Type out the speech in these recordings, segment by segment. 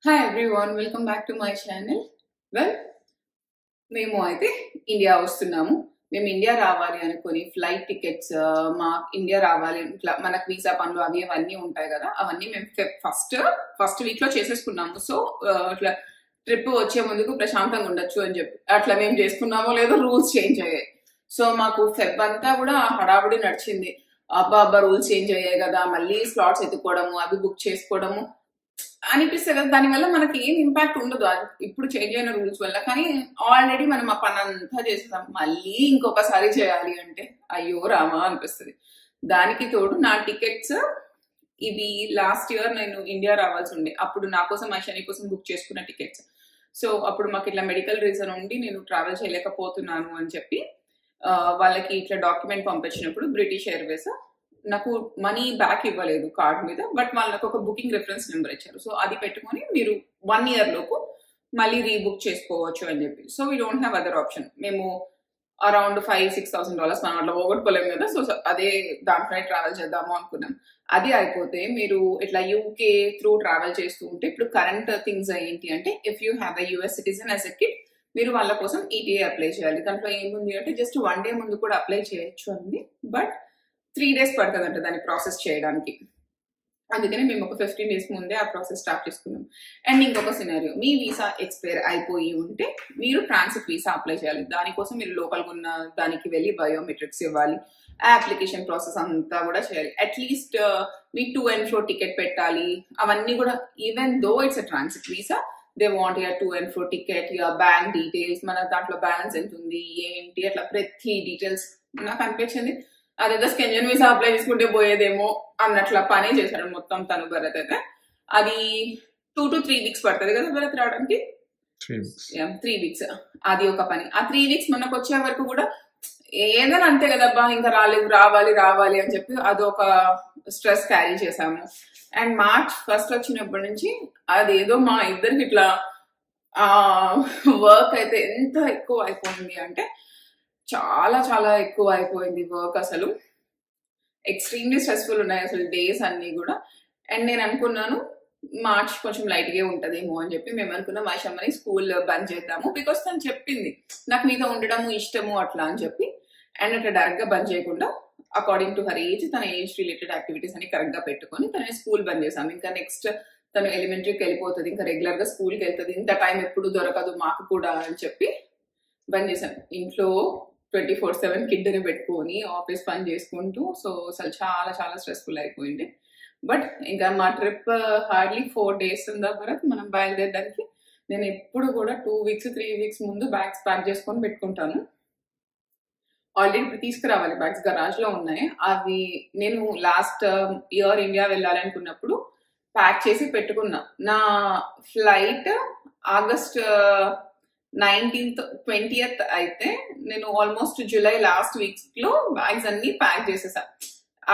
Hi everyone, welcome back to my channel. Well, మేము అయితే India వస్తున్నాము. మేము ఇండియా రావాలి అనుకుని ఫ్లైట్ టికెట్స్ మా ఇండియా రావాలి ఇట్లా మనకు వీసా పనులు అవన్నీ ఉంటాయి కదా, అవన్నీ మేము ఫస్ట్ వీక్ లో చేసేసుకున్నాము. సో ఇట్లా ట్రిప్ వచ్చే ముందుకు ప్రశాంతంగా ఉండొచ్చు అని చెప్పి అట్లా మేము చేసుకున్నామో లేదో రూల్స్ చేంజ్ అయ్యాయి. సో మాకు ఫెబ్ అంతా కూడా హడావుడి నడిచింది. అబ్బా రూల్స్ చేంజ్ అయ్యాయి కదా, మళ్ళీ స్లాట్స్ ఎత్తుకోవడము, అవి బుక్ చేసుకోవడము అనిపిస్తుంది కదా. దానివల్ల మనకి ఏం ఇంపాక్ట్ ఉండదు ఇప్పుడు చేంజ్ అయిన రూల్స్ వల్ల. కానీ ఆల్రెడీ మనం ఆ పని అంతా చేస్తాం, మళ్ళీ ఇంకొకసారి చేయాలి అంటే అయ్యో రామా అనిపిస్తుంది. దానికి తోడు నా టికెట్స్ ఇవి లాస్ట్ ఇయర్ నేను ఇండియా రావాల్సి ఉండే, అప్పుడు నా కోసం ఐషాని కోసం బుక్ చేసుకున్న టికెట్స్. సో అప్పుడు మాకు ఇట్లా మెడికల్ రీజన్ ఉండి నేను ట్రావెల్ చేయలేకపోతున్నాను అని చెప్పి వాళ్ళకి ఇట్లా డాక్యుమెంట్ పంపించినప్పుడు బ్రిటిష్ ఎయిర్వేస్ నాకు మనీ బ్యాక్ ఇవ్వలేదు కార్డ్ మీద, బట్ వాళ్ళు నాకు ఒక బుకింగ్ రెఫరెన్స్ నెంబర్ ఇచ్చారు. సో అది పెట్టుకొని మీరు 1 year లోపు మళ్ళీ రీబుక్ చేసుకోవచ్చు అని చెప్పి. So we don't have other option. మేము అరౌండ్ $5,000-6,000 మనం అట్లా పోగొట్టుకోలేము కదా. సో అదే దాంట్లో ట్రావెల్ చేద్దాము అనుకున్నాం. అది అయిపోతే మీరు ఇట్లా యూకే త్రూ ట్రావెల్ చేస్తూ ఉంటే ఇప్పుడు కరెంట్ థింగ్స్ ఏంటి అంటే, if you have a US citizen as a kid మీరు వాళ్ళ కోసం ఈటీఏ అప్లై చేయాలి. దాంట్లో ఏముంది అంటే జస్ట్ 1 day ముందు కూడా అప్లై చేయొచ్చు అండి, బట్ 3 days పడుతుందంట దాన్ని ప్రాసెస్ చేయడానికి. అందుకని మేము ఒక 15 days ముందే ఆ ప్రాసెస్ స్టార్ట్ చేసుకున్నాం. అండ్ ఇంకొక సినారియో, మీ వీసా ఎక్స్పైర్ అయిపోయి ఉంటే మీరు ట్రాన్సిట్ వీసా అప్లై చేయాలి. దానికోసం మీరు లోకల్గా ఉన్న దానికి వెళ్ళి బయోమెట్రిక్స్ ఇవ్వాలి, ఆ అప్లికేషన్ ప్రాసెస్ అంతా కూడా చేయాలి. At least me to and fro ticket పెట్టాలి. అవన్నీ కూడా even though it's a transit visa, they want your to and fro ticket, your bank details, మన దాంట్లో బ్యాలెన్స్ ఎంత ఉంది ఏంటి అట్లా ప్రతి డీటెయిల్స్. నాకు అనిపించింది అదేదో స్కెంజన్ వీసా అప్లై చేసుకుంటే పోయేదేమో అన్నట్ల పని చేశాడు మొత్తం తను. భరత్ అయితే అది 2 to 3 weeks పడుతుంది కదా భరత్ రావడానికి. 3 weeks అది ఒక పని. ఆ 3 weeks మనకు వచ్చే వరకు కూడా ఏదైనా అంతే కదబ్బా, ఇంకా రావాలి అని చెప్పి అదొక స్ట్రెస్ క్యారీ చేసాము. అండ్ March 1st వచ్చినప్పటి నుంచి అదేదో మా ఇద్దరికి ఇట్లా వర్క్ అయితే ఎంత ఎక్కువ అయిపోయింది అంటే చాలా చాలా ఎక్కువ అయిపోయింది వర్క్. అసలు ఎక్స్ట్రీమ్లీ స్ట్రెస్ఫుల్ ఉన్నాయి అసలు డేస్ అన్ని కూడా. అండ్ నేను అనుకున్నాను మార్చ్ కొంచెం లైట్ గా ఉంటదేమో అని చెప్పి మేము అనుకున్నాం ఐషమ్మని స్కూల్ బంద్ చేద్దాము, బికాస్ తను చెప్పింది నాకు మీతో ఉండడము ఇష్టము అట్లా అని చెప్పి. అండ్ అట్లా డైరెక్ట్ గా బంద్ చేయకుండా అకార్డింగ్ టు హర్ ఏజ్, తన ఏజ్ రిలేటెడ్ యాక్టివిటీస్ అని కరెక్ట్ గా పెట్టుకొని తన స్కూల్ బంద్ చేసాము. ఇంకా నెక్స్ట్ తను ఎలిమెంటరీకి వెళ్ళిపోతుంది, ఇంకా రెగ్యులర్ గా స్కూల్కి వెళ్తుంది, ఇంత టైం ఎప్పుడు దొరకదు మాకు కూడా అని చెప్పి బంద్ చేశాను. ఇంట్లో 24/7 కిడ్ని పెట్టుకొని ఆఫీస్ పని చేసుకుంటూ, సో అసలు చాలా చాలా స్ట్రెస్ఫుల్ అయిపోయింది. బట్ ఇంకా మా ట్రిప్ హార్డ్లీ 4 days ఉందా భరత్ మనం బయలుదేరడానికి. నేను ఎప్పుడు కూడా 2 weeks 3 weeks ముందు బ్యాగ్స్ ప్యాక్ చేసుకొని పెట్టుకుంటాను. ఆల్రెడీ ఇప్పుడు తీసుకురావాలి బ్యాగ్స్, గరాజ్ లో ఉన్నాయి అవి. నేను లాస్ట్ ఇయర్ ఇండియా వెళ్ళాలనుకున్నప్పుడు ప్యాక్ చేసి పెట్టుకున్నా. నా ఫ్లైట్ August 19th 20th అయితే నేను ఆల్మోస్ట్ జూలై లాస్ట్ వీక్స్ లో బ్యాగ్స్ అన్ని ప్యాక్ చేసేసా.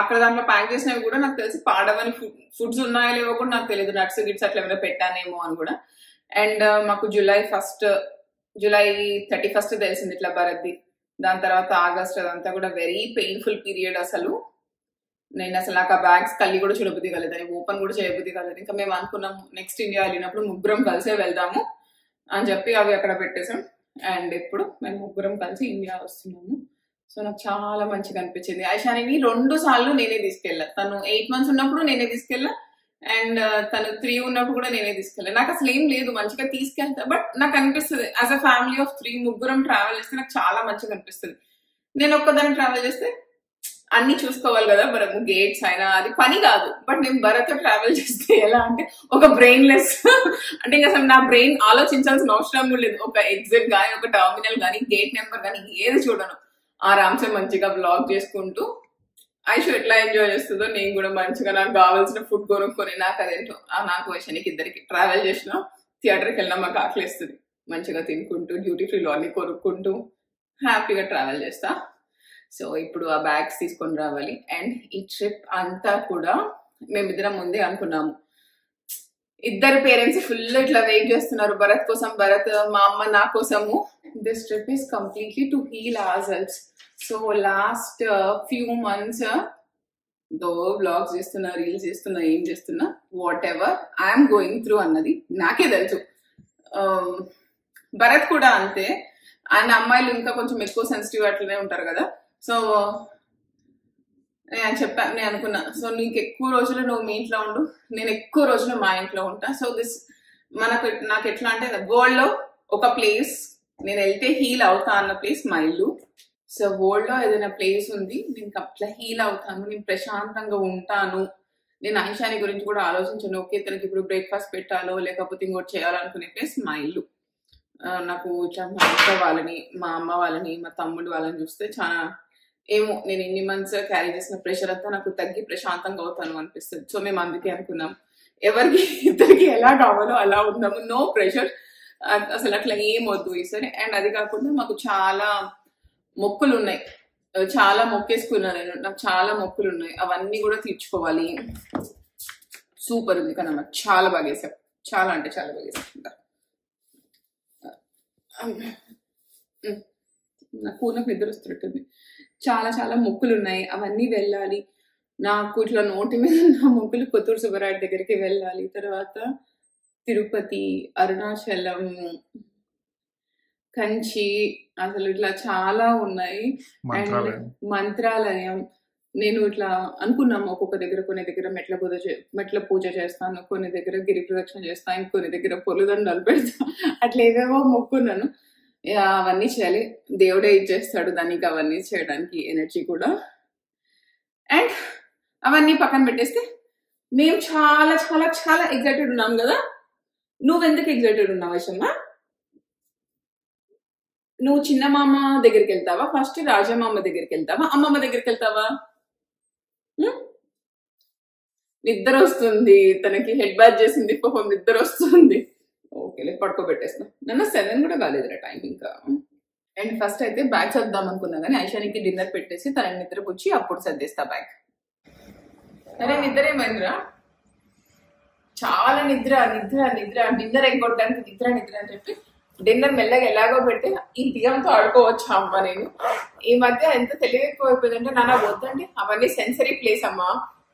అక్కడ దాంట్లో ప్యాక్ చేసినవి కూడా నాకు తెలిసి పాడవని ఫుడ్స్ ఉన్నాయో లేవో కూడా నాకు తెలియదు, నట్స్ గిట్స్ అట్లా ఏమైనా పెట్టానేమో అని కూడా. అండ్ మాకు జూలై 31st తెలిసింది ఇట్లా భరత్ది. దాని తర్వాత ఆగస్ట్ అదంతా కూడా వెరీ పెయిన్ఫుల్ పీరియడ్. అసలు నేను అసలు నాకు ఆ బ్యాగ్స్ కళ్ళి కూడా చూడబుద్ధి కాలేదు, అని ఓపెన్ కూడా చేయబుద్ధి కాలేదు. ఇంకా మేము అనుకున్నాము నెక్స్ట్ ఇండియా వెళ్ళినప్పుడు ముగ్గురం కలిసే వెళ్దాము అని చెప్పి అవి అక్కడ పెట్టేసాం. అండ్ ఇప్పుడు మేము ముగ్గురం కలిసి ఇండియా వస్తున్నాము. సో నాకు చాలా మంచిగా అనిపించింది. ఐషానిని 2 సార్లు నేనే తీసుకెళ్ళా. తను 8 months ఉన్నప్పుడు నేనే తీసుకెళ్ళా, అండ్ తను 3 ఉన్నప్పుడు కూడా నేనే తీసుకెళ్ళా. నాకు అసలు ఏం లేదు, మంచిగా తీసుకెళ్తా. బట్ నాకు అనిపిస్తుంది యాజ్ అ ఫ్యామిలీ ఆఫ్ 3 ముగ్గురం ట్రావెల్ చేస్తే నాకు చాలా మంచిగా అనిపిస్తుంది. నేను ఒక్కదాన్ని ట్రావెల్ చేస్తే అన్ని చూసుకోవాలి కదా, భరత్ గేట్స్ అయినా అది పని కాదు. బట్ నేను భరత్ ట్రావెల్ చేస్తే ఎలా అంటే ఒక బ్రెయిన్లెస్ అంటే ఇంకా అసలు నా బ్రెయిన్ ఆలోచించాల్సిన అవసరం కూడా లేదు. ఒక ఎగ్జిట్ కానీ, ఒక టర్మినల్ కానీ, గేట్ నెంబర్ కానీ ఏది చూడను. ఆరామ్సే మంచిగా బ్లాగ్ చేసుకుంటూ ఐషు ఎట్లా ఎంజాయ్ చేస్తుందో నేను కూడా మంచిగా నాకు కావాల్సిన ఫుడ్ కొనుక్కొని, నాకు అదేంటో నాకు వైషానికి ఇద్దరికి ట్రావెల్ చేసిన థియేటర్కి వెళ్ళినా మాకు ఆకలిస్తుంది, మంచిగా తినుకుంటూ డ్యూటీ ఫ్రీలో అన్ని కొనుక్కుంటూ హ్యాపీగా ట్రావెల్ చేస్తా. సో ఇప్పుడు ఆ బ్యాగ్స్ తీసుకొని రావాలి. అండ్ ఈ ట్రిప్ అంతా కూడా మేమిద్దరం ముందే అనుకున్నాము. ఇద్దరు పేరెంట్స్ ఫుల్ ఇట్లా వెయిట్ చేస్తున్నారు భరత్ కోసం, భరత్ మా అమ్మ నా కోసము. This trip is completely to heal ourselves. So last few months though vlogs చేస్తున్నా, రీల్స్ చేస్తున్నా, ఏం చేస్తున్నా, whatever I'm going through అన్నది నాకే తెలుసు. భరత్ కూడా అంతే. ఆయన అమ్మాయిలు ఇంకా కొంచెం ఎక్కువ సెన్సిటివ్ అట్లనే ఉంటారు కదా. సో నేను అనుకున్నా, సో నీకు ఎక్కువ రోజులు నువ్వు మీ ఇంట్లో ఉండు, నేను ఎక్కువ రోజులు మా ఇంట్లో ఉంటా. సో నాకు ఎట్లా అంటే వరల్డ్ లో ఒక ప్లేస్ నేను వెళ్తే హీల్ అవుతా అన్న ప్లేస్ మా ఇల్లు. సో వరల్డ్ లో ఏదైనా ప్లేస్ ఉంది, నేను అట్లా హీల్ అవుతాను, నేను ప్రశాంతంగా ఉంటాను, నేను ఐషాని గురించి కూడా ఆలోచించాను. ఓకే తనకి ఇప్పుడు బ్రేక్ఫాస్ట్ పెట్టాలో లేకపోతే ఇంకోటి చేయాలనుకునే ప్లేస్ మా ఇల్లు. నాకు ఇట్లా మా అక్క వాళ్ళని, మా అమ్మ వాళ్ళని, మా తమ్ముడు వాళ్ళని చూస్తే చాలా ఏమో నేను ఇన్ని మంత్స్ క్యారీ చేసిన ప్రెషర్ అంతా నాకు తగ్గి ప్రశాంతంగా అవుతాను అనిపిస్తుంది. సో మేము అందుకే అనుకున్నాం ఎవరికి ఇద్దరికి ఎలా కావాలో అలా ఉందాము, నో ప్రెషర్, అసలు అట్లా ఏం వద్దు ఈసారి. అండ్ అది కాకుండా మాకు చాలా మొక్కులు ఉన్నాయి, చాలా మొక్కేసుకున్నా నేను, నాకు చాలా మొక్కులు ఉన్నాయి, అవన్నీ కూడా తీర్చుకోవాలి. సూపర్ ఉంది కదమ్మా, చాలా బాగా వేసాం, చాలా అంటే చాలా బాగా వేసాం. నాకు నిద్ర వస్తున్నట్టుంది. చాలా చాలా మొక్కులు ఉన్నాయి, అవన్నీ వెళ్ళాలి. నాకు ఇట్లా నోటి మీద ఉన్న మొక్కులు కొత్తూరు సుబ్బరాయుడు దగ్గరికి వెళ్ళాలి, తర్వాత తిరుపతి, అరుణాచలం, కంచి, అసలు ఇట్లా చాలా ఉన్నాయి. అండ్ మంత్రాలయం. నేను ఇట్లా అనుకున్నాము ఒక్కొక్క దగ్గర, కొన్ని దగ్గర మెట్ల పూజ చేస్తాను, కొన్ని దగ్గర గిరి ప్రదక్షిణ చేస్తాను, ఇంకొన్ని దగ్గర పొలిదండాలు పెడతా, అట్లా ఏవేవో మొక్కున్నాను. అవన్నీ చేయాలి, దేవుడే ఇచ్చేస్తాడు దానికి అవన్నీ చేయడానికి ఎనర్జీ కూడా. అండ్ అవన్నీ పక్కన పెట్టేస్తే మేము చాలా చాలా చాలా ఎగ్జైటెడ్ ఉన్నాం కదా. నువ్వెందుకు ఎగ్జైటెడ్ ఉన్నావు ఐషమ్మ? నువ్వు చిన్న మామ దగ్గరికి వెళ్తావా ఫస్ట్, రాజమామ దగ్గరికి వెళ్తావా, అమ్మమ్మ దగ్గరికి వెళ్తావా? నిద్ర వస్తుంది తనకి, హెడ్ బాత్ చేసింది, పాపం నిద్ర వస్తుంది. ఓకే పడుకోబెట్టేస్తాం. నన్ను 7 కూడా కాలేదురా టైం ఇంకా. అండ్ ఫస్ట్ అయితే బ్యాగ్ సర్దాం అనుకున్నా కానీ ఐషానికి డిన్నర్ పెట్టేసి తనని నిద్రపుచ్చి అప్పుడు సర్దేస్తా బ్యాగ్. అరే నిద్ర ఏమైందిరా? చాలా నిద్ర నిద్ర నిద్ర, డిన్నర్ ఎగ్గొట్టడానికి నిద్ర నిద్ర అని చెప్పి డిన్నర్ మెల్లగా ఎలాగో పెట్టి ఈ బియ్యంతో ఆడుకోవచ్చు అమ్మ. నేను ఈ మధ్య ఎంత తెలివి ఎక్కువ అయిపోయిందంటే, నాన్న వద్దండి అవన్నీ సెన్సరీ ప్లేస్ అమ్మా,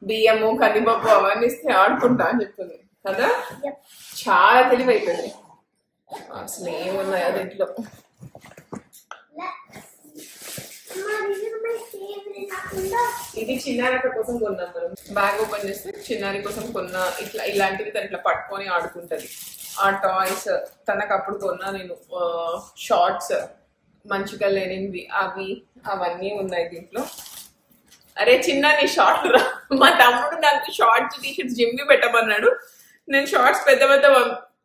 బియ్యము కందిపప్పు అవన్నీ ఇస్తే ఆడుకుంటా అని చెప్తుంది కదా. చాలా తెలివి అయిపోయింది. అసలు ఏమున్నాయో దీంట్లో. ఇది చిన్నారక్క కోసం కొన్నాం మనం. బ్యాగ్ ఓపెన్ చేస్తే చిన్నారి కోసం కొన్నా. ఇట్లా ఇలాంటివి తను ఇట్లా పట్టుకొని ఆడుకుంటది. ఆ టాయ్స్ తనకు అప్పుడు కొన్నా నేను. షార్ట్స్ మంచిగా లేనివి అవి అవన్నీ ఉన్నాయి దీంట్లో. అరే చిన్న నీ షార్ట్ రా, మా తమ్ముడు నాకు షార్ట్స్ టీషర్ట్స్ జిమ్మి పెట్టమన్నాడు, నేను షార్ట్స్ పెద్ద పెద్ద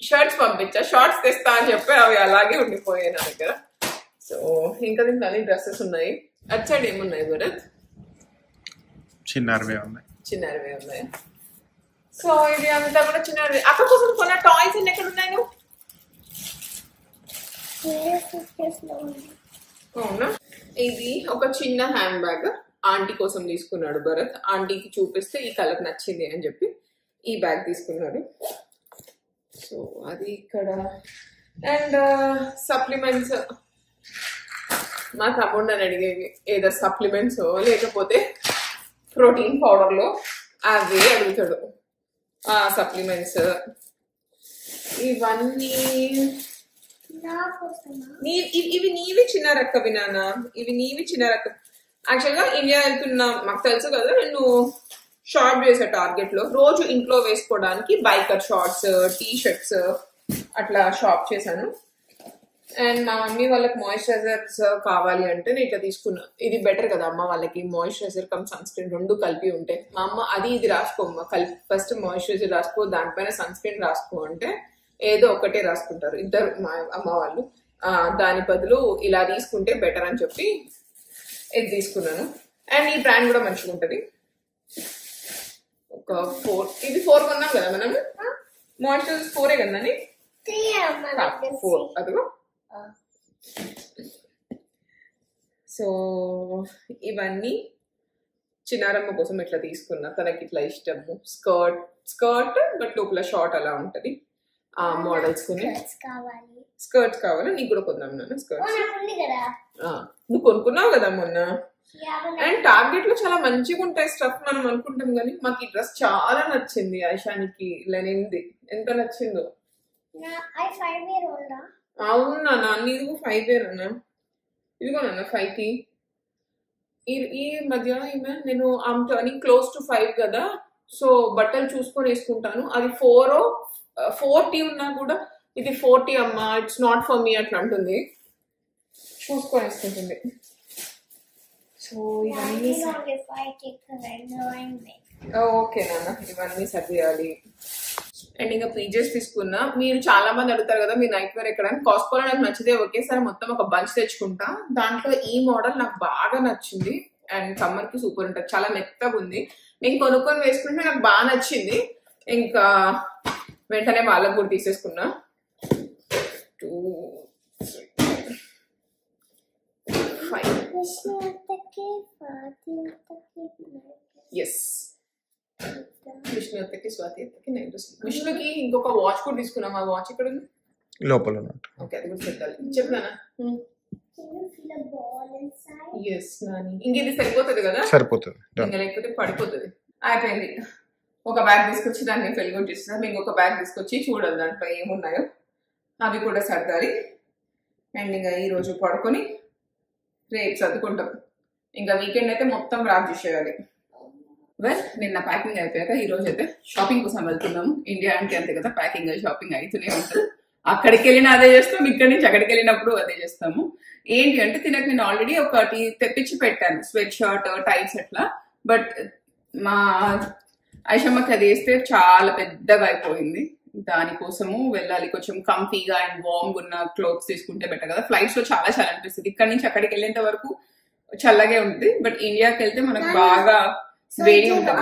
షర్ట్స్ పంపించా, షార్ట్స్ తెస్తా అని చెప్పి అవి అలాగే ఉండిపోయాయి నా దగ్గర. సో ఇంకా దీంట్లో అన్ని డ్రెస్సెస్ ఉన్నాయి. అటు సైడ్ ఏమున్నాయి భరత్? చిన్నారవే ఉన్నాయి. చిన్నారవే ఉన్నాయి. సో ఇది అంతా కూడా చిన్నారవే. అక్క కోసం కొన్న టాయ్స్ అన్ని ఎక్కడ ఉన్నాయి నువ్వు? అవునా? ఇది ఒక చిన్న హ్యాండ్ బ్యాగ్ ఆంటీ కోసం తీసుకున్నాడు భరత్. ఆంటీకి చూపిస్తే ఈ కలర్ నచ్చింది అని చెప్పి ఈ బ్యాగ్ తీసుకున్నాడు. సో అది ఇక్కడ. అండ్ సప్లిమెంట్స్ మా తమ్ముడు నన్ను అడిగేవి, ఏదో సప్లిమెంట్స్ లేకపోతే ప్రోటీన్ పౌడర్లో అవే అడుగుతాడు. ఆ సప్లిమెంట్స్ ఇవన్నీ ఇవి నీవి చిన్న రక్కవి నాన్న, ఇవి నీవి చిన్న రక్క. యాక్చువల్గా ఇండియా వెళ్తున్నా మాకు తెలుసు కదా, నేను షార్ట్ చేసా టార్గెట్ లో. రోజు ఇంట్లో వేసుకోవడానికి బైకర్ షార్ట్స్, టీ షర్ట్స్ అట్లా షాప్ చేశాను. అండ్ మా మమ్మీ వాళ్ళకి మాయిశ్చరైజర్స్ కావాలి అంటే నేను ఇట్లా తీసుకున్నా. ఇది బెటర్ కదా అమ్మ వాళ్ళకి, మాయిశ్చరైజర్ కమ్ సన్ స్క్రీన్ రెండు కలిపి ఉంటాయి. మా అమ్మ అది ఇది రాసుకోమ్మ, కలిపి ఫస్ట్ మాయిశ్చరైజర్ రాసుకో దానిపైన సన్ స్క్రీన్ రాసుకో అంటే ఏదో ఒకటే రాసుకుంటారు ఇద్దరు మా అమ్మ వాళ్ళు. దాని బదులు ఇలా తీసుకుంటే బెటర్ అని చెప్పి ఇది తీసుకున్నాను. అండ్ ఈ బ్రాండ్ కూడా మంచిగా ఉంటుంది. ఒక 4, ఇది 4 కొన్నాం కదా మనం. మాయిశ్చరైజర్ 4 కదా, 4 అదిగో. సో ఇవన్నీ చిన్నారమ్మ కోసం ఇట్లా తీసుకున్నా, తనకి ఇట్లా ఇష్టము. స్కర్ట్ బట్ లోపల షార్ట్ అలా ఉంటది. ఆ మోడల్స్ కొని స్కర్ట్స్ కావాలి. నీకు కూడా కొన్నాం నాన్న స్కర్ట్స్. నువ్వు కొనుక్కున్నావు కదా మొన్న. అండ్ టార్గెట్ లో చాలా మంచిగా ఉంటాయి స్టఫ్ మనం అనుకుంటాం కానీ మాకు ఈ డ్రెస్ చాలా నచ్చింది. ఐషానికి లెనిన్ది ఎంత నచ్చిందో. అవునా నాన్న ఇదిగో 5 year అన్న, ఇదిగో నాన్న 5 కి. ఈ మధ్య నేను ఐమ్ టర్నింగ్ క్లోజ్ టు 5 కదా, సో బట్టలు చూసుకొని వేసుకుంటాను. అది 40 ఉన్నా కూడా ఇది 40 అమ్మా, ఇట్స్ నాట్ ఫర్ మీ అట్లా అంటుంది, చూసుకొని వేసుకుంటుంది. సో ఇవన్నీ ఓకే నాన్న, ఇవన్నీ సర్దేయాలి. అండ్ ఇంకా పీజెస్ తీసుకున్నా. మీరు చాలా మంది అడుగుతారు కదా మీరు నైట్ వేర్ ఎక్కడ, కాస్కోలో నాకు నచ్చితే ఒకేసారి మొత్తం ఒక బంచ్ తెచ్చుకుంటా. దాంట్లో ఈ మోడల్ నాకు బాగా నచ్చింది అండ్ సమ్మర్ కి సూపర్ ఉంటుంది, చాలా మెత్తగా ఉంది. నేను కొనుక్కొని వేసుకుంటే నాకు బాగా నచ్చింది. ఇంకా వెంటనే వాళ్ళకు కూడా తీసేసుకున్నా. 2 5 ఎస్ విష్ణు అత్తకి స్వాతి అత్తకి నైట్ విష్ణుకి ఇంకొక వాచ్ కూడా తీసుకున్నాం. ఆ వాచ్ ఇక్కడ ఉంది లోపల. ఓకే అది కూడా పెట్టాలి. చెప్పినానా? ఎస్ నాని, ఇంక ఇది సరిపోతుంది కదా, సరిపోతుంది, ఇంకా లేకపోతే పడిపోతుంది. అయిపోయింది. ఒక బ్యాగ్ తీసుకొచ్చి దాన్ని ఫెల్గౌట్ చేస్తున్నాం. ఇంకొక బ్యాగ్ తీసుకొచ్చి చూడాలి దాంట్లో ఏమున్నాయో, అవి కూడా సర్దాలి. అండ్ ఇంకా ఈరోజు పడుకొని రేపు సర్దుకుంటాం. ఇంకా వీకెండ్ అయితే మొత్తం ర్యాప్ చేసేయాలి. వెల్ నిన్న ప్యాకింగ్ అయిపోయాక ఈ రోజు అయితే షాపింగ్ కోసం వెళ్తున్నాము. ఇండియా అంటే అంతే కదా, ప్యాకింగ్ షాపింగ్ అవుతూనే ఉంటుంది. అక్కడికి వెళ్ళినా అదే చేస్తాం, ఇక్కడి నుంచి అక్కడికి వెళ్ళినప్పుడు అదే చేస్తాము. ఏంటి అంటే తినకు నేను ఆల్రెడీ ఒకటి తెప్పించి పెట్టాను, స్వెట్ షర్ట్ టైట్స్ అట్లా. బట్ మా ఐషమ్మకి అది వేస్తే చాలా పెద్దగా అయిపోయింది. దానికోసము వెళ్ళాలి, కొంచెం కంఫీగా అండ్ వార్మ్ ఉన్న క్లోత్స్ తీసుకుంటే బెటర్ కదా. ఫ్లైట్స్ లో చాలా చాలా అనిపిస్తుంది, ఇక్కడ నుంచి అక్కడికి వెళ్ళేంత వరకు చల్లగే ఉంటుంది. బట్ ఇండియాకి వెళ్తే మనకు బాగా వేడి ఉంటుంది.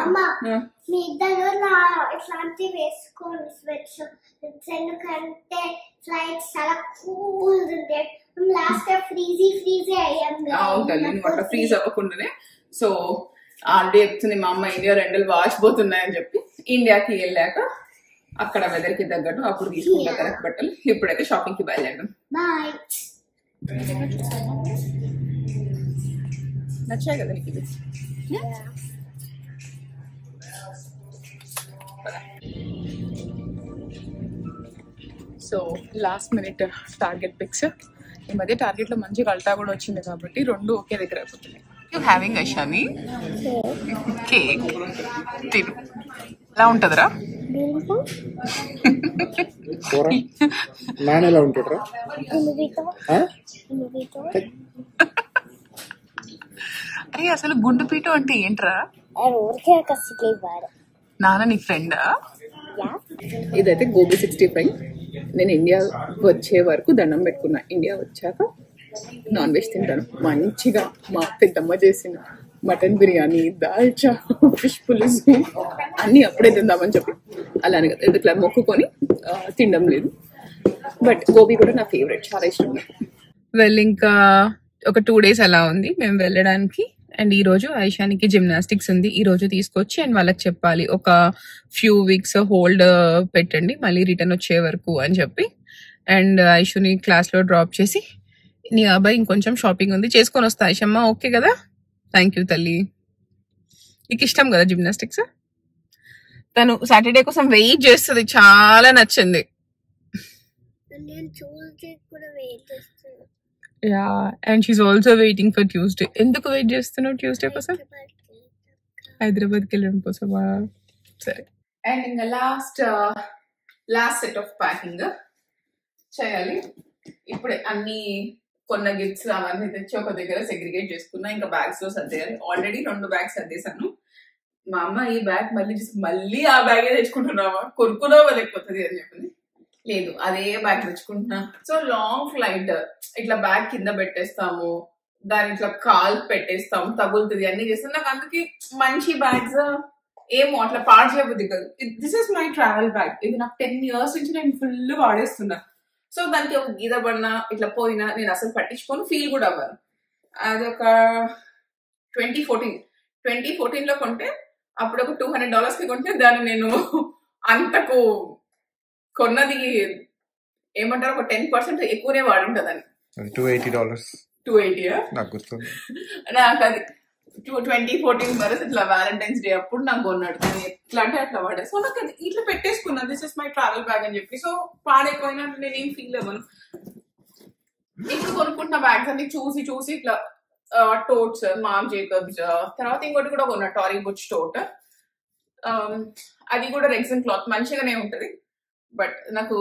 ఇట్లాంటి వేసుకోండి స్వెట్ షర్ట్స్, ఎందుకంటే ఫ్లైట్స్ చాలా కూల్ ఉంటాయి. లాస్ట్ ఫ్రీజీ అయ్యాం. అవుతుంది, నువ్వు అట్లా ఫ్రీజ్ అవ్వకుండానే. సో ఆల్రెడీ చెప్తుంది మా అమ్మ ఇండియా రెండలు వాచిపోతున్నాయని చెప్పి. ఇండియాకి వెళ్ళాక అక్కడ వెదర్ కి తగ్గట్టు అప్పుడు తీసుకుంటా కరెక్ట్ బట్టలు. ఇప్పుడైతే షాపింగ్ కి బయలుదేరడం. బాయ్. నచ్చాయి కదా నీకు ఇది? So last minute target picks. ఈ మధ్య టార్గెట్ లో మంచి కల్టా కూడా వచ్చింది కాబట్టి రెండు ఒకే దగ్గర అయిపోతున్నాయి. యూ హ్యావింగ్ ఐషాని కేక్ తిను, ఎలా ఉంటదిరా? ఎలా ఉంటుండ్రా? అరే అసలు గుండు పీటు అంటే ఏంట్రా? నాన్న నీ ఫ్రెండా? ఇదైతే గోబీ 65. నేను ఇండియా వచ్చే వరకు దండం పెట్టుకున్నా. ఇండియా వచ్చాక నాన్ వెజ్ తింటాను మంచిగా. మా పెద్దమ్మ చేసిన మటన్ బిర్యానీ, దాల్చా, ఫిష్ పులుసు అన్ని అప్పుడే తిందామని చెప్పి అలానే కదా ఇట్లా మొక్కుకొని తినడం లేదు. బట్ గోబీ కూడా నా ఫేవరెట్, చాలా ఇష్టం నాకు. వెల్ ఇంకా ఒక 2 days అలా ఉంది మేము వెళ్ళడానికి. అండ్ ఈ రోజు ఐషానికి జిమ్నాస్టిక్స్ ఉంది, ఈ రోజు తీసుకొచ్చి అండ్ వాళ్ళకి చెప్పాలి ఒక ఫ్యూ వీక్స్ హోల్డ్ పెట్టండి మళ్ళీ రిటర్న్ వచ్చే వరకు అని చెప్పి. అండ్ ఐషుని క్లాస్ లో డ్రాప్ చేసి నీ అబ్బాయి ఇంకొంచెం షాపింగ్ ఉంది చేసుకొని వస్తా. ఐషమ్మ ఓకే కదా? థ్యాంక్ యూ తల్లి. నీకు ఇష్టం కదా జిమ్నాస్టిక్స్? తను సాటర్డే కోసం వెయిట్ చేస్తుంది, చాలా నచ్చింది. Yeah and she also waiting for Tuesday. ఎందుకు వెయిట్ చేస్తున్నావు ట్యూస్డే కోసం? హైదరాబాద్కి వెళ్ళడం కోసమా? సరే. అండ్ ఇంకా లాస్ట్ సెట్ ఆఫ్ ప్యాకింగ్ చేయాలి. ఇప్పుడే అన్ని కొన్న గిఫ్ట్స్ అవన్నీ తెచ్చి ఒక దగ్గర సెగ్రిగేట్ చేసుకున్నా. ఇంకా బ్యాగ్స్ లో సర్దేయాలి. Already 2 bags సర్దేశాను. మా అమ్మ ఈ బ్యాగ్ మళ్ళీ ఆ బ్యాగే తెచ్చుకుంటున్నావా, కొనుక్కున్నావా లేకపోతుంది అని చెప్పింది. లేదు అదే బ్యాగ్ తెచ్చుకుంటున్నా. సో లాంగ్ ఫ్లైట్ ఇట్లా బ్యాగ్ కింద పెట్టేస్తాము, దాని ఇట్లా కాల్ పెట్టేస్తాము, తగులుతుంది, అన్ని చేస్తాం. నాకు అందుకే మంచి బ్యాగ్స్ ఏమో అట్లా పాడు చేయబుద్ది కదా. This is my travel bag. ఇది నాకు 10 years నుంచి నేను ఫుల్ వాడేస్తున్నా. సో దానికి ఒక గీత పడినా ఇట్లా పోయినా నేను అసలు పట్టించుకొని ఫీల్ కూడా అవ్వను. అది ఒక 2014 లో కొంటే అప్పుడు ఒక $200 కి కొంటే దాన్ని నేను అంతకు కొన్నది ఏమంటారు ఒక 10% ఎక్కువనే వాడుంటదని. $280. 280 నాకు గుర్తుంది. నాకు అది 2014 వరకు ఇట్లా వ్యాలంటైన్స్ డే అప్పుడు నాకు కొన్నాడు. కానీ ఎట్లా అంటే అట్లా వాడే. సో నాకు అది ఇట్లా పెట్టేసుకున్నా, this is my travel bag అని చెప్పి. సో పాడైపోయినా నేనేం ఫీల్ అవ్వను. ఇప్పుడు కొనుక్కుంటున్న బ్యాగ్స్ అన్ని చూసి చూసి ఇట్లా టోట్స్, మార్క్ జేకబ్స్, తర్వాత ఇంకోటి కూడా కొన్నా టారీ బుచ్ టోట్. అది కూడా రెగ్జిన్ క్లాత్ మంచిగానే ఉంటది. బట్ నాకు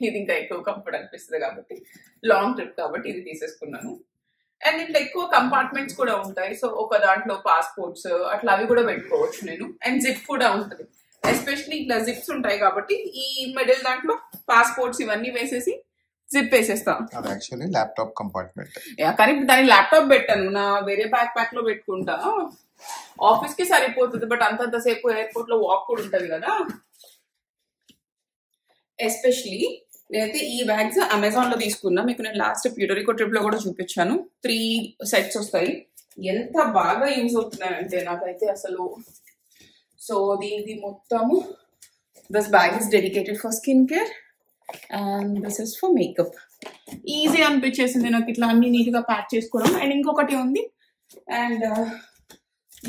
ఇది ఇంకా ఎక్కువ కంఫర్ట్ అనిపిస్తుంది కాబట్టి, లాంగ్ ట్రిప్ కాబట్టి ఇది తీసేసుకున్నాను. అండ్ ఇట్లా ఎక్కువ కంపార్ట్మెంట్స్ కూడా ఉంటాయి. సో ఒక దాంట్లో పాస్పోర్ట్స్ అట్లా అవి కూడా పెట్టుకోవచ్చు నేను. అండ్ జిప్ కూడా ఉంటుంది. ఎస్పెషలీ ఇట్లా జిప్స్ ఉంటాయి కాబట్టి ఈ మిడిల్ దాంట్లో పాస్పోర్ట్స్ ఇవన్నీ వేసేసి జిప్ వేసేస్తాను. అది యాక్చువల్లీ ల్యాప్టాప్ కంపార్ట్మెంట్. కానీ దాని ల్యాప్టాప్ పెట్టాను, నా వేరే బ్యాక్ ప్యాక్ లో పెట్టుకుంటా. ఆఫీస్ కి సరిపోతుంది, బట్ అంతంతసేపు ఎయిర్పోర్ట్ లో వాక్ కూడా ఉంటది కదా. ఎస్పెషలీ నేనైతే ఈ బ్యాగ్స్ అమెజాన్ లో తీసుకున్నా. మీకు నేను లాస్ట్ ప్యూటరికో ట్రిప్ లో కూడా చూపించాను. 3 సెట్స్ వస్తాయి. ఎంత బాగా యూజ్ అవుతున్నాయంటే నాకైతే అసలు. సో దీనికి మొత్తము this bag is dedicated for skin care and this is for makeup. Easy అనిపించేసింది నాకు ఇట్లా అన్ని నీట్ గా ప్యాక్ చేసుకోవడం. అండ్ ఇంకొకటి ఉంది, and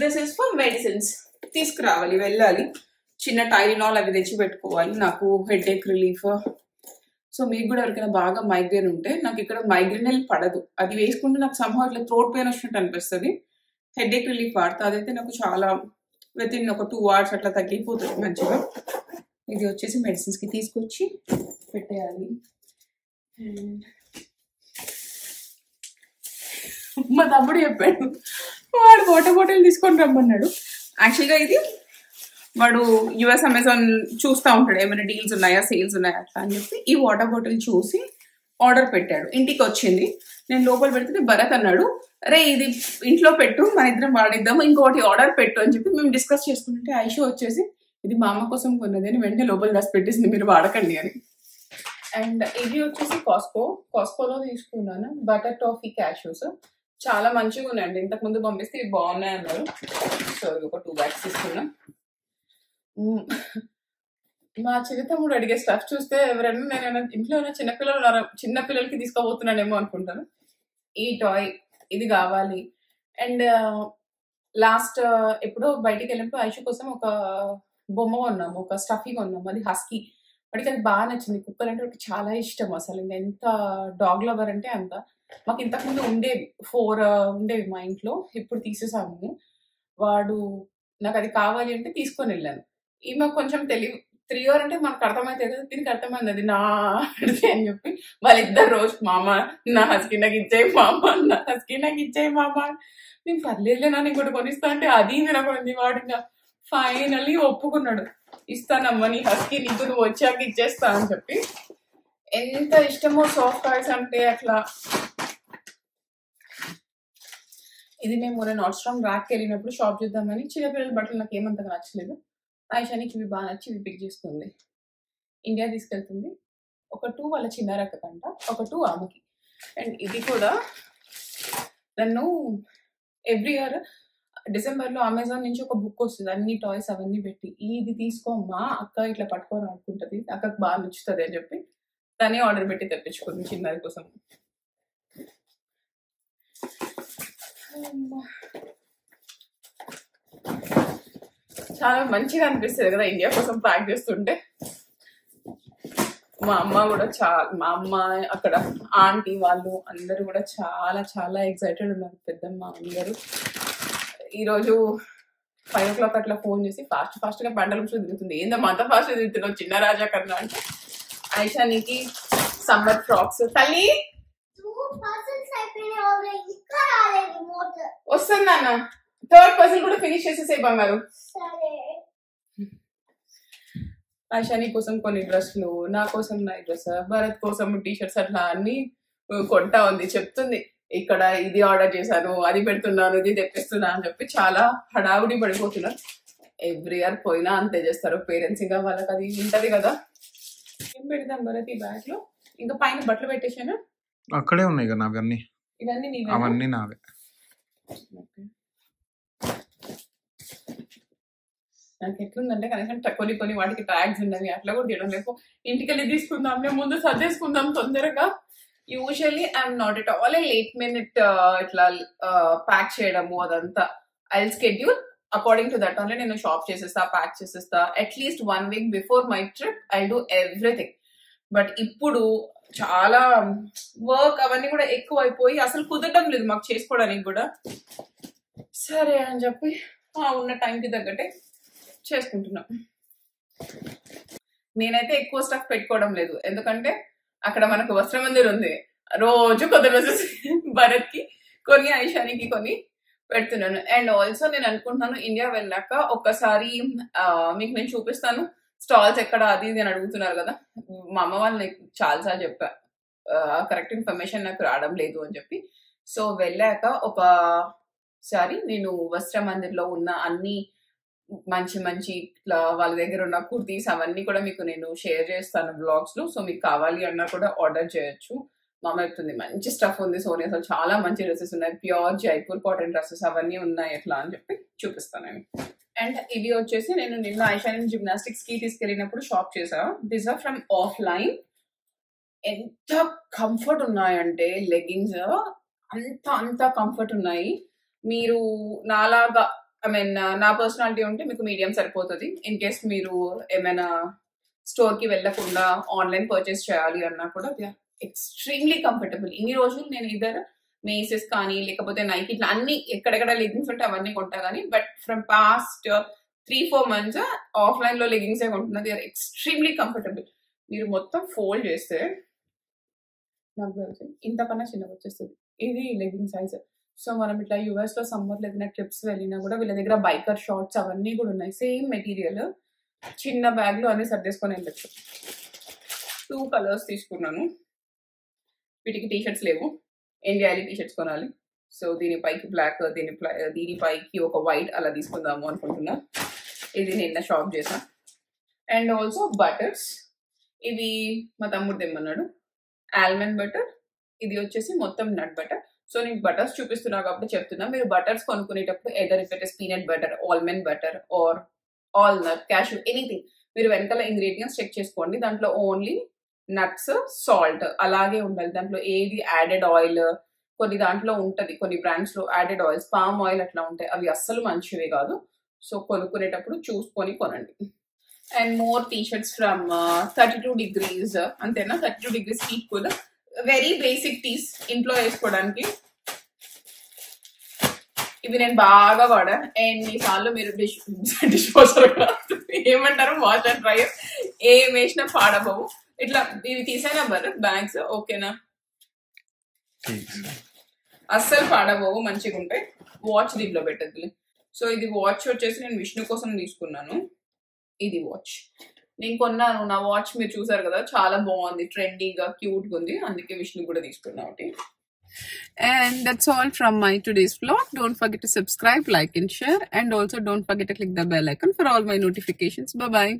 this is for medicines. తీసుకురావాలి, వెళ్ళాలి, చిన్న టైలినాల్ అవి తెచ్చి పెట్టుకోవాలి నాకు హెడేక్ రిలీఫ్. సో మీకు కూడా ఎవరికైనా బాగా మైగ్రేన్ ఉంటే, నాకు ఇక్కడ మైగ్రేన్ పడదు, అది వేసుకుంటే నాకు సంహా ఇట్లా థ్రోట్ పెయిన్ వచ్చినట్టు అనిపిస్తుంది. హెడేక్ రిలీఫ్ వాడతా, అదైతే నాకు చాలా విత్ ఇన్ ఒక 2 hours అట్లా తగ్గిపోతుంది మంచిగా. ఇది వచ్చేసి మెడిసిన్స్ కి తీసుకొచ్చి పెట్టేయాలి. మా తమ్ముడు చెప్పాడు, వాడు వాటర్ బాటిల్ తీసుకొని రమ్మన్నాడు. యాక్చువల్గా ఇది వాడు యుఎస్ అమెజాన్ చూస్తూ ఉంటాడు, ఏమైనా డీల్స్ ఉన్నాయా, సేల్స్ ఉన్నాయా అట్లా అని చెప్పి ఈ వాటర్ బాటిల్ చూసి ఆర్డర్ పెట్టాడు. ఇంటికి వచ్చింది, నేను లోపల పెడితే భరత్ అన్నాడు, అరే ఇది ఇంట్లో పెట్టు, మన ఇద్దరం వాడిద్దాము, ఇంకోటి ఆర్డర్ పెట్టు అని చెప్పి మేము డిస్కస్ చేసుకుంటే ఐషు వచ్చేసి ఇది మా అమ్మ కోసం కొన్నది అని వెంటనే లోపల దాచి పెట్టేసింది, మీరు వాడకండి అని. అండ్ ఇది వచ్చేసి కాస్కోలో తీసుకున్నాను బటర్ టాఫీ క్యాష్యూస్. చాలా మంచిగా ఉన్నాయండి, ఇంతకు ముందు పంపిస్తే ఇవి బాగున్నాయి అన్నారు. సో ఒక 2 bags తీసుకున్నా. మా చిన్న తమ్ముడు అడిగే స్టఫ్ చూస్తే ఎవరైనా నేను ఇంట్లో చిన్నపిల్లలకి తీసుకోబోతున్నానేమో అనుకుంటాను. ఈ టాయ్ ఇది కావాలి. అండ్ లాస్ట్ ఎప్పుడో బయటికి వెళ్ళినప్పుడు ఐషు కోసం ఒక బొమ్మ కొన్నాము, ఒక స్టఫీ కొన్నాము, అది హస్కీ. వాడికి అది బాగా నచ్చింది. కుక్కలు అంటే వాడికి చాలా ఇష్టం అసలు. ఇంకా ఎంత డాగ్ లవర్ అంటే అంత. మాకు ఇంతకుముందు ఉండేవి 4 ఉండేవి మా ఇంట్లో, ఇప్పుడు తీసేసాము. వాడు నాకు అది కావాలి అంటే తీసుకొని వెళ్ళాను. ఈమె కొంచెం తెలివి 3 years అంటే మనకు అర్థమైతే కదా, దీనికి అర్థమైంది అది నా అని చెప్పి వాళ్ళిద్దరు రోజు మామ నా హస్కీ నాకు ఇచ్చేయి మామ, నా హస్కీ నాకు ఇచ్చేయి మామ. నేను పర్లేదులే నన్ను ఇంకోటి కొనిస్తా అంటే అది వినకుంది. వాడు ఇంకా ఫైనల్లీ ఒప్పుకున్నాడు, ఇస్తానమ్మా నీ హస్కీ, నీకు నువ్వు వచ్చాక ఇచ్చేస్తా అని చెప్పి. ఎంత ఇష్టమో సాఫ్ట్ టాయ్స్ అంటే అట్లా. ఇది మేము నార్త్స్ట్రామ్ ర్యాక్ వెళ్ళినప్పుడు షాప్ చూద్దామని, చిన్నపిల్లల బట్టలు నాకు ఏమంతగా నచ్చలేదు. ఆయిషానికి ఇవి బాగా నచ్చి ఇవి పిక్ చేసుకుంది. ఇండియా తీసుకెళ్తుంది. ఒక 2 వాళ్ళ చిన్న రకంట, ఒక 2 ఆమెకి. అండ్ ఇది కూడా నన్ను ఎవ్రీ ఇయర్ డిసెంబర్లో అమెజాన్ నుంచి ఒక బుక్ వస్తుంది, అన్ని టాయ్స్ అవన్నీ పెట్టి, ఇది తీసుకోమ్మా అక్క ఇట్లా పట్టుకొని ఆడుకుంటుంది, అక్కకు బాగా నచ్చుతుంది అని చెప్పి తనే ఆర్డర్ పెట్టి తెప్పించుకుంది చిన్నది కోసం. చాలా మంచిగా అనిపిస్తుంది కదా ఇండియా కోసం ప్యాక్ చేస్తుంటే. మా అమ్మ కూడా మా అమ్మ అక్కడ ఆంటీ వాళ్ళు అందరూ కూడా చాలా చాలా ఎక్సైటెడ్ ఉన్నారు, పెద్దమ్మ అందరూ. ఈరోజు 5 o'clock అట్లా ఫోన్ చేసి ఫాస్ట్ గా పంటల నుంచి తిరుగుతుంది. ఏందమ్మా అంత ఫాస్ట్ తిరుగుతున్నావు చిన్న రాజా కన్నా అంటే, ఐషా నీకి సమ్మర్ ఫ్రాక్స్ తల్లి వస్తుంది అన్న. 3rd puzzle కూడా ఫినిష్ చేసేసే బంగారు. ఐషాని కోసం కొన్ని డ్రెస్లు, నా కోసం నా డ్రెస్, భరత్ కోసం టీషర్ట్స్ అట్లా అన్ని కొంటా ఉంది. చెప్తుంది ఇక్కడ ఇది ఆర్డర్ చేశాను, అది పెడుతున్నాను, ఇది తెప్పిస్తున్నా అని చెప్పి చాలా హడావుడి పడిపోతున్నారు. ఎవ్రీ ఇయర్ పోయినా అంతే చేస్తారు పేరెంట్స్. ఇంకా వాళ్ళకి అది ఉంటది కదా. ఏం పెడదాం భరత్ ఈ బ్యాగ్ లో? ఇంకా పైన బట్టలు పెట్టేశాను, అక్కడే ఉన్నాయి కదా నావన్నీ. ఇవన్నీ అవన్నీ నావే. నాకు ఎట్లుందంటే కనీసం కొన్ని వాటికి ట్యాగ్స్ ఉన్నవి అట్లా కూడా తీయడం లేదు. ఇంటికి వెళ్ళి తీసుకుందాం, మేము ముందు సర్దేసుకుందాం తొందరగా usually I'm not at all late minute ఇట్లా ప్యాక్ చేయడము అదంతా. I schedule according to that only. నేను షాప్ చేసేస్తా, ప్యాక్ చేసేస్తా. At least 1 week before my trip I do everything. But ఇప్పుడు చాలా వర్క్ అవన్నీ కూడా ఎక్కువ అయిపోయి అసలు కుదరడం లేదు మాకు చేసుకోవడానికి కూడా. సరే అని చెప్పి ఉన్న టైంకి తగ్గట్టే చేసుకుంటున్నాం. నేనైతే ఎక్కువ స్టఫ్ పెట్టుకోవడం లేదు, ఎందుకంటే అక్కడ మనకు వస్త్రమందిర్ ఉంది. రోజు కొత్త డ్రెస్సెస్ భరత్ కి కొన్ని, ఐషానికి కొన్ని పెడుతున్నాను. అండ్ ఆల్సో నేను అనుకుంటున్నాను ఇండియా వెళ్ళాక ఒక్కసారి మీకు నేను చూపిస్తాను స్టాల్స్ ఎక్కడ అది ఇది అని అడుగుతున్నారు కదా. మా అమ్మ వాళ్ళు నాకు చాలాసార్లు చెప్పా, కరెక్ట్ ఇన్ఫర్మేషన్ నాకు రావడం లేదు అని చెప్పి. సో వెళ్ళాక ఒకసారి నేను వస్త్రమందిర్లో ఉన్న అన్ని మంచి మంచి ఇట్లా వాళ్ళ దగ్గర ఉన్న కుర్తీస్ అవన్నీ కూడా మీకు నేను షేర్ చేస్తాను బ్లాగ్స్ లో. సో మీకు కావాలి అన్నా కూడా ఆర్డర్ చేయొచ్చు. మా అమ్మ చెప్తుంది మంచి స్టఫ్ ఉంది సోనీ, అసలు చాలా మంచి డ్రెస్సెస్ ఉన్నాయి, ప్యూర్ జైపూర్ కాటన్ డ్రెస్సెస్ అవన్నీ ఉన్నాయి ఎట్లా అని చెప్పి చూపిస్తాను నేను. అండ్ ఇవి వచ్చేసి నేను నిన్న ఐషాని జిమ్నాస్టిక్స్ కి తీసుకెళ్ళినప్పుడు షాప్ చేసా. This are from offline. ఎంత కంఫర్ట్ ఉన్నాయంటే లెగ్గింగ్స్ అంత కంఫర్ట్ ఉన్నాయి. మీరు నాలాగా ఐ మీన్ నా పర్సనాలిటీ ఉంటే మీకు మీడియం సరిపోతుంది. ఇన్ కేస్ మీరు ఏమైనా స్టోర్ కి వెళ్ళకుండా ఆన్లైన్ పర్చేస్ చేయాలి అన్నా కూడా ఎక్స్ట్రీమ్లీ కంఫర్టబుల్. ఇన్ని రోజులు నేను ఇద్దరు మేసెస్ కానీ లేకపోతే నైక్ ఇట్లా అన్ని ఎక్కడెక్కడ లెగ్గింగ్స్ ఉంటే అవన్నీ కొంటా కానీ, but from past 3-4 months offline లో లెగ్గింగ్స్ కొంటున్నది. Are extremely comfortable. మీరు మొత్తం ఫోల్డ్ చేస్తే నాకు తెలిసి ఇంతకన్నా చిన్నగా వచ్చేస్తుంది. ఇది లెగ్గింగ్ సైజ్. సో మనం ఇట్లా యూఎస్ లో సమ్మర్ లో ఏదైనా ట్రిప్స్ వెళ్ళినా కూడా వీళ్ళ దగ్గర బైకర్ షార్ట్స్ అవన్నీ కూడా ఉన్నాయి. సేమ్ మెటీరియల్, చిన్న బ్యాగ్ లో అన్ని సర్దేసుకొని వెళ్ళచ్చు. 2 colors తీసుకున్నాను. వీటికి టీషర్ట్స్ లేవు, ఇండియాలి టీషర్ట్స్ కొనాలి. సో దీనిపైకి బ్లాక్, దీనిపైకి ఒక వైట్ అలా తీసుకుందాము అనుకుంటున్నా. ఇది నిన్న షాప్ చేసా. అండ్ ఆల్సో బటర్స్, ఇవి మా తమ్ముడు తెమ్మన్నాడు. ఆల్మండ్ బటర్, ఇది వచ్చేసి మొత్తం నట్ బటర్. సో నేను బటర్స్ చూపిస్తున్నా కాబట్టి చెప్తున్నా, మీరు బటర్స్ కొనుక్కునేటప్పుడు either if it is peanut butter, almond butter or all nut, cashew, anything, మీరు వెనకాల ఇంగ్రీడియంట్స్ చెక్ చేసుకోండి. దాంట్లో ఓన్లీ నట్స్, సాల్ట్ అలాగే ఉండాలి. దాంట్లో ఏది యాడెడ్ ఆయిల్, కొన్ని దాంట్లో ఉంటది, కొన్ని బ్రాండ్స్ లో యాడెడ్ ఆయిల్స్, పామ్ ఆయిల్ అట్లా ఉంటాయి, అవి అస్సలు మంచివి కాదు. సో కొనుక్కునేటప్పుడు చూసుకొని కొనండి. And more t shirts from 32 degrees, అంతేనా, 32 degrees heat cool, very basic tees ఇంట్లో వేసుకోవడానికి. ఇవి నేను బాగా వాడా. ఎన్నిసార్లు మీరు డిష్ వాషర్ ఏమంటారు, వాష్ అండ్ డ్రైయర్ ఏం వేసినా పాడబోవు. ఇట్లా ఇవి తీసానా భరత్ బ్యాగ్స్, ఓకేనా, అస్సలు పాడబోవు, మంచిగా ఉంటాయి. వాచ్ దీంట్లో పెట్టద్దులే. సో ఇది వాచ్ వచ్చేసి నేను విష్ణు కోసం తీసుకున్నాను. ఇది వాచ్ నేను కొన్నాను. నా వాచ్ మీరు చూసారు కదా, చాలా బాగుంది, ట్రెండీగా క్యూట్గా ఉంది, అందుకే విష్ణు కూడా తీసుకున్నా ఒకటి. And that's all from my today's vlog. Don't forget to subscribe, like and share, and also don't forget to click the bell icon for all my notifications. Bye bye.